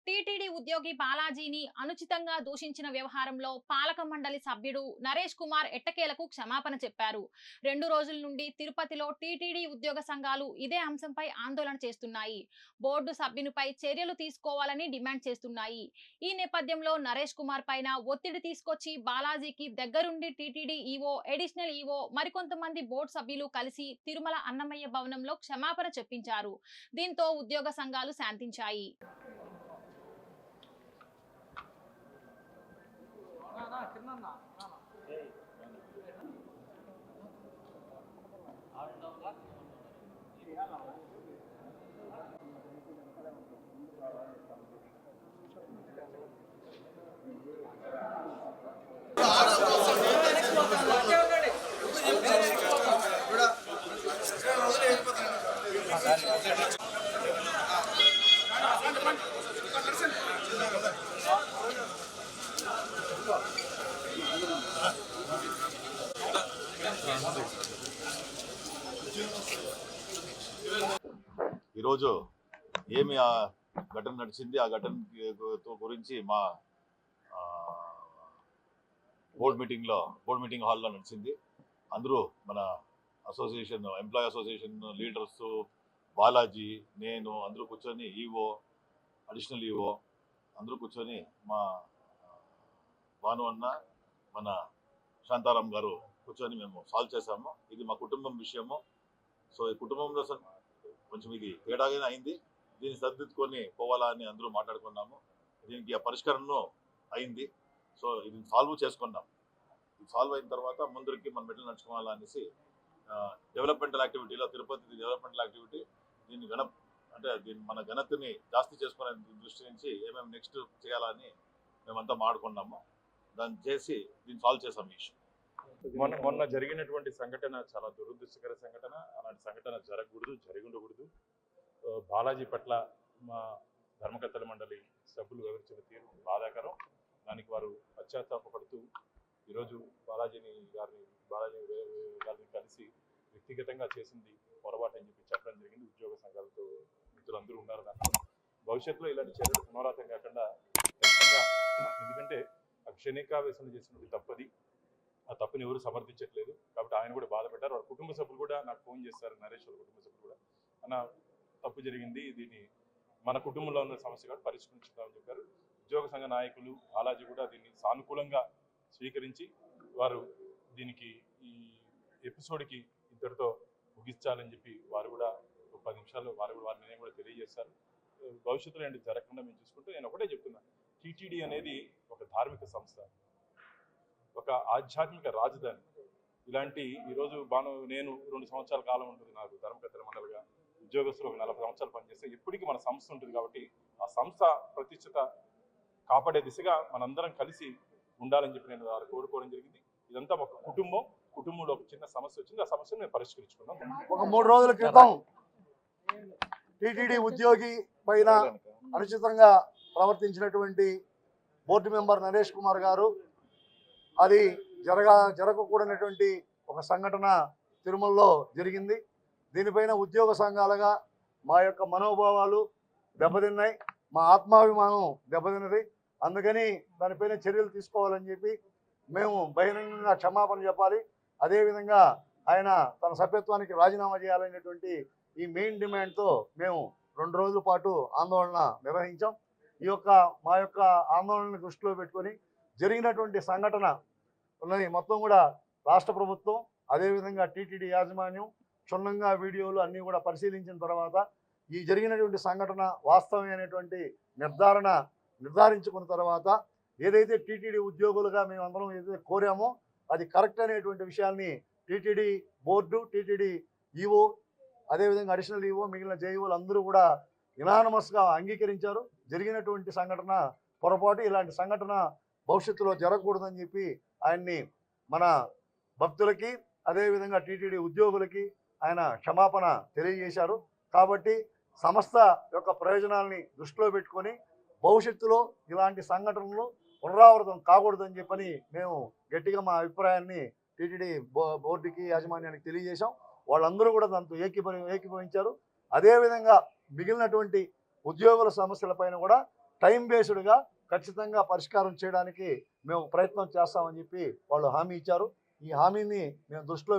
TTD ఉద్యోగి బాలాజీని అనుచితంగా దూషించిన వ్యవహారంలో పాలక మండలి సభ్యుడు నరేష్ కుమార్ ఎట్టకేలకు క్షమాపణ చెప్పారు. 2 రోజుల నుండి తిరుపతిలో టీటీడీ ఉద్యోగ సంఘాలు ఇదే అంశంపై ఆందోళన చేస్తున్నాయి. బోర్డు సభ్యునిపై చర్యలు తీసుకోవాలని డిమాండ్ చేస్తున్నాయి. ఈ నేపథ్యంలో నరేష్ కుమార్ పైన ఒత్తిడి తీసుకొచ్చి బాలాజీకి దగ్గరుండి టీటీడీ ఈవో, అడిషనల్ ఈవో మరికొంతమంది బోర్డు సభ్యులు కలిసి తిరుమల అన్నమయ్య భవనంలో క్షమాపణ చెప్పించారు. దీంతో ఉద్యోగ సంఘాలు శాంతించాయి. ఈరోజు ఏమి ఆ ఘటన నడిచింది, ఆ ఘటన గురించి మా బోర్డ్ మీటింగ్ హాల్లో నడిచింది. అందరూ మన association, employee association leaders, Balaji, నేను అందరూ కూర్చొని, ఈవో, అడిషనల్ ఈవో అందరూ కూర్చొని మా భాను అన్న, మన శాంతారాం గారు కూర్చొని మేము సాల్వ్ చేశాము. ఇది మా కుటుంబం విషయము. సో ఈ కుటుంబంలో కొంచెం ఇది తేడాగానే అయింది. దీన్ని సర్దిద్దుకొని పోవాలా అని అందరూ మాట్లాడుకున్నాము. దీనికి ఆ పరిష్కరణను అయింది. సో ఇది సాల్వ్ చేసుకున్నాం. ఇది సాల్వ్ అయిన తర్వాత ముందరికి మనం మెట్లు నడుచుకోవాలా అనేసి డెవలప్మెంటల్ యాక్టివిటీలో, తిరుపతి డెవలప్మెంటల్ యాక్టివిటీ దీన్ని దీన్ని మన ఘనతని జాస్తి చేసుకునే దృష్టి నుంచి ఏమేమి నెక్స్ట్ చేయాలని మేమంతా మాట్లాడుకున్నాము. దాన్ని చేసి దీన్ని సాల్వ్ చేసాం. ఈ ఇష్యూ మొన్న జరిగినటువంటి సంఘటన చాలా దురదృష్టకర సంఘటన. అలాంటి సంఘటన జరిగి ఉండకూడదు. బాలాజీ పట్ల మా ధర్మకర్తల మండలి సభ్యులు వివరించిన తీరు బాధాకరం. దానికి వారు పశ్చాత్తాపడుతూ ఈరోజు బాలాజీ గారిని కలిసి వ్యక్తిగతంగా చేసింది పొరపాటు అని చెప్పడం జరిగింది. ఉద్యోగ సంఘాలతో మిత్రులందరూ ఉన్నారు. దాంట్లో భవిష్యత్తులో ఇలాంటి చర్యలు పునరావృతం కాకుండా ఖచ్చితంగా, ఎందుకంటే క్షణికావేశం చేసినటువంటి తప్పది. ఆ తప్పుని ఎవరు సమర్థించట్లేదు. కాబట్టి ఆయన కూడా బాధపడ్డారు. వాళ్ళ కుటుంబ సభ్యులు కూడా నాకు ఫోన్ చేస్తారు. నరేష్ వాళ్ళ కుటుంబ సభ్యులు కూడా, అన్న తప్పు జరిగింది, దీన్ని మన కుటుంబంలో ఉన్న సమస్య కూడా పరిష్కరించుకుందామని చెప్పారు. ఉద్యోగ సంఘ నాయకులు బాలాజీ కూడా దీన్ని సానుకూలంగా స్వీకరించి వారు దీనికి ఈ ఎపిసోడ్కి ఇద్దరితో ముగించాలని చెప్పి వారు కూడా 10 నిమిషాల్లో వారి నిర్ణయం కూడా తెలియజేస్తారు. భవిష్యత్తులో ఏంటి జరగకుండా మేము చూసుకుంటూ నేను ఒకటే చెప్తున్నా, టీటీడీ అనేది ఒక ధార్మిక సంస్థ, ఒక ఆధ్యాత్మిక రాజధాని. ఇలాంటి ఈరోజు నేను 2 సంవత్సరాల కాలం ఉంటుంది నాకు ధర్మకర్తల మండలిగా. ఉద్యోగస్తులు ఒక 40 సంవత్సరాలు పనిచేస్తే ఎప్పటికీ మన సంస్థ ఉంటుంది. కాబట్టి ఆ సంస్థ ప్రతిష్టత కాపాడే దిశగా మనందరం కలిసి ఉండాలని చెప్పి నేను వారు కోరుకోవడం జరిగింది. ఇదంతా ఒక కుటుంబంలో ఒక చిన్న సమస్య వచ్చింది. ఆ సమస్యను మేము పరిష్కరించుకున్నాం. ఒక 3 రోజుల క్రితం టీటీడీ ఉద్యోగి పైన అనుచితంగా ప్రవర్తించినటువంటి బోర్డు మెంబర్ నరేష్ కుమార్ గారు, అది జరగకూడనటువంటి ఒక సంఘటన తిరుమలలో జరిగింది. దీనిపైన ఉద్యోగ సంఘాలుగా మా యొక్క మనోభావాలు దెబ్బతిన్నాయి, మా ఆత్మాభిమానం దెబ్బతిన్నది. అందుకని దానిపైన చర్యలు తీసుకోవాలని చెప్పి మేము బహిరంగంగా క్షమాపణ చెప్పాలి. అదేవిధంగా ఆయన తన సభ్యత్వానికి రాజీనామా చేయాలనేటువంటి ఈ మెయిన్ డిమాండ్తో మేము 2 రోజుల పాటు ఆందోళన నిర్వహించాం. మా యొక్క ఆందోళనను దృష్టిలో పెట్టుకొని జరిగినటువంటి సంఘటన ఉన్నది మొత్తం కూడా రాష్ట్ర ప్రభుత్వం, అదేవిధంగా టీటీడీ యాజమాన్యం క్షుణ్ణంగా వీడియోలు అన్నీ కూడా పరిశీలించిన తర్వాత ఈ జరిగినటువంటి సంఘటన వాస్తవమైనటువంటి నిర్ధారించుకున్న తర్వాత ఏదైతే టీటీడీ ఉద్యోగులుగా మేమందరం ఏదైతే కోరామో అది కరెక్ట్ అనేటువంటి విషయాల్ని టీటీడీ బోర్డు, టీటీడీ ఈవో, అదేవిధంగా అడిషనల్ ఈవో, మిగిలిన జేఈఓలు అందరూ కూడా యునానిమస్గా అంగీకరించారు. జరిగినటువంటి సంఘటన పొరపాటు, ఇలాంటి సంఘటన భవిష్యత్తులో జరగకూడదని చెప్పి ఆయన్ని మన భక్తులకి అదేవిధంగా టీటీడీ ఉద్యోగులకి ఆయన క్షమాపణ తెలియజేశారు. కాబట్టి సంస్థ యొక్క ప్రయోజనాలని దృష్టిలో పెట్టుకొని భవిష్యత్తులో ఇలాంటి సంఘటనలు పునరావృతం కాకూడదని చెప్పని మేము గట్టిగా మా అభిప్రాయాన్ని టీటీడీ బోర్డుకి యాజమాన్యానికి తెలియజేశాం. వాళ్ళందరూ కూడా దాంతో ఏకీభవించారు. అదేవిధంగా మిగిలినటువంటి ఉద్యోగుల సమస్యలపైన కూడా టైం బేస్డ్గా ఖచ్చితంగా పరిష్కారం చేయడానికి మేము ప్రయత్నం చేస్తామని చెప్పి వాళ్ళు హామీ ఇచ్చారు. ఈ హామీని మేము దృష్టిలో